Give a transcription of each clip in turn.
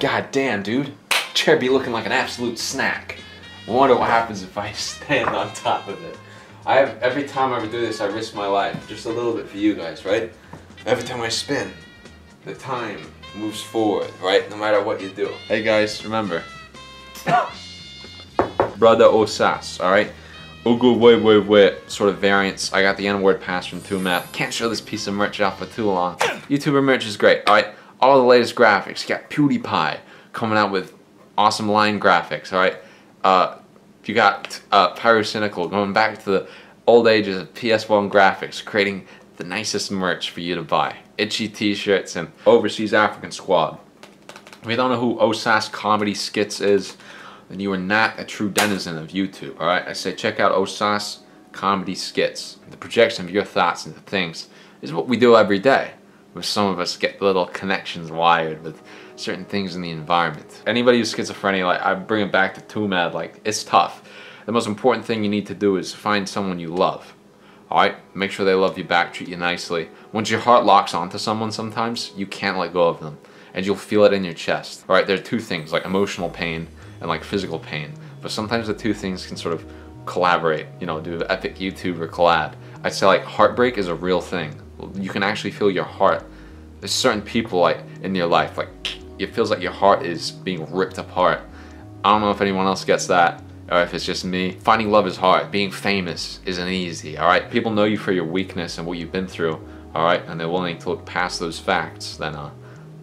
God damn, dude. Chair be looking like an absolute snack. I wonder what happens if I stand on top of it. Every time I ever do this, I risk my life. Just a little bit for you guys, right? Every time I spin, the time moves forward, right? No matter what you do. Hey guys, remember. Brother Osas, alright? Ugu wait, sort of variants. I got the N-word pass from twomad. Can't show this piece of merch off for too long. YouTuber merch is great, alright? All the latest graphics. You got PewDiePie coming out with awesome line graphics, alright? You got Pyrocynical going back to the old ages of PS1 graphics, creating the nicest merch for you to buy. Itchy t-shirts and Overseas African Squad. If you don't know who Osas Comedy Skits is, then you are not a true denizen of YouTube, alright? I say check out Osas Comedy Skits. The projection of your thoughts into things is what we do every day. Where some of us get little connections wired with certain things in the environment. Anybody who's schizophrenic, like, I bring it back to twomad, like, it's tough. The most important thing you need to do is find someone you love. Alright? Make sure they love you back, treat you nicely. Once your heart locks onto someone sometimes, you can't let go of them. And you'll feel it in your chest. Alright, there are two things, like emotional pain and like physical pain. But sometimes the two things can sort of collaborate, you know, do an epic YouTuber collab. I'd say like heartbreak is a real thing. You can actually feel your heart. There's certain people like in your life, like it feels like your heart is being ripped apart. I don't know if anyone else gets that or if it's just me. Finding love is hard. Being famous isn't easy, alright? People know you for your weakness and what you've been through, alright? And they're willing to look past those facts, then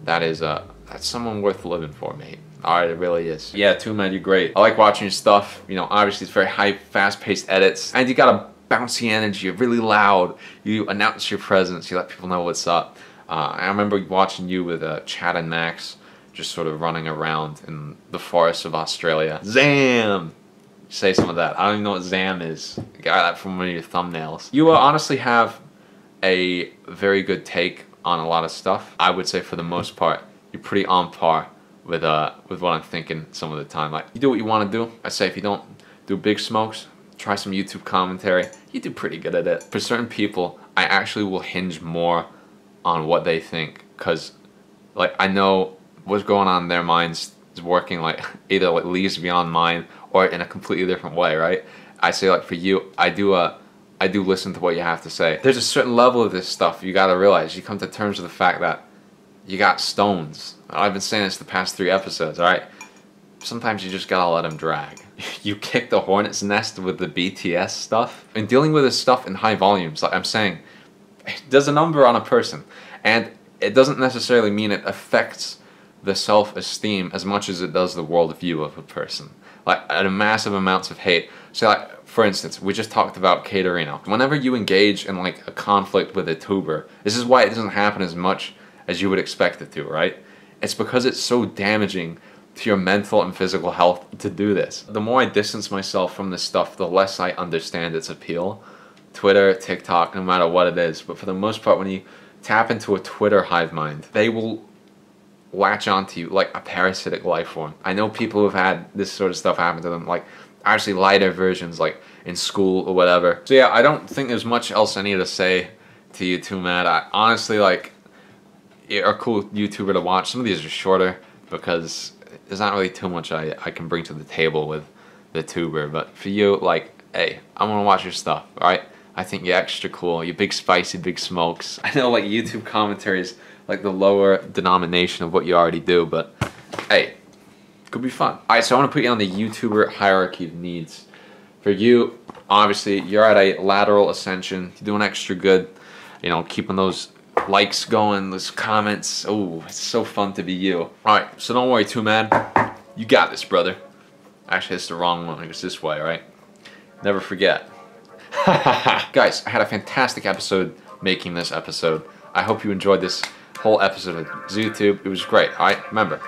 that's someone worth living for, mate. Alright, it really is. Yeah, twomad, you're great. I like watching your stuff. You know, obviously it's very hype, fast-paced edits. And you got a bouncy energy, you're really loud. You announce your presence, you let people know what's up. I remember watching you with Chad and Max just sort of running around in the forests of Australia. ZAM! Say some of that. I don't even know what ZAM is. I got that from one of your thumbnails. You honestly have a very good take on a lot of stuff. I would say for the most part, you're pretty on par with what I'm thinking some of the time. Like, you do what you want to do. I say if you don't do big smokes, try some YouTube commentary. You do pretty good at it. For certain people, I actually will hinge more on what they think, because like I know what's going on in their minds is working like either like leagues beyond mine or in a completely different way, right? I say like for you, I do listen to what you have to say. There's a certain level of this stuff you gotta realize. You come to terms with the fact that you got stones. I've been saying this the past 3 episodes, alright? Sometimes you just gotta let them drag. You kick the hornet's nest with the BTS stuff. And dealing with this stuff in high volumes, like I'm saying, it does a number on a person. And it doesn't necessarily mean it affects the self-esteem as much as it does the worldview of a person. Like, at massive amounts of hate. So like, for instance, we just talked about Caterino. Whenever you engage in like a conflict with a tuber, this is why it doesn't happen as much as you would expect it to, right? It's because it's so damaging to your mental and physical health to do this. The more I distance myself from this stuff, the less I understand its appeal. Twitter, TikTok, no matter what it is. But for the most part, when you tap into a Twitter hive mind, they will latch onto you like a parasitic life form. I know people who've had this sort of stuff happen to them, like actually lighter versions, like in school or whatever. So yeah, I don't think there's much else I need to say to you, twomad. I honestly, like, you're a cool YouTuber to watch. Some of these are shorter because there's not really too much I can bring to the table with the tuber. But for you, like, hey, I want to watch your stuff, alright? I think you're extra cool. You're big spicy, big smokes. I know like YouTube commentary is like the lower denomination of what you already do, but hey, could be fun. Alright, so I want to put you on the YouTuber hierarchy of needs. For you, obviously, you're at a lateral ascension. You're doing extra good. You know, keeping those likes going, those comments. Oh, it's so fun to be you. Alright, so don't worry, twomad. You got this, brother. Actually, it's the wrong one. It's this way, right? Never forget. Guys, I had a fantastic episode making this episode. I hope you enjoyed this whole episode of ZooTube. It was great, alright? Remember,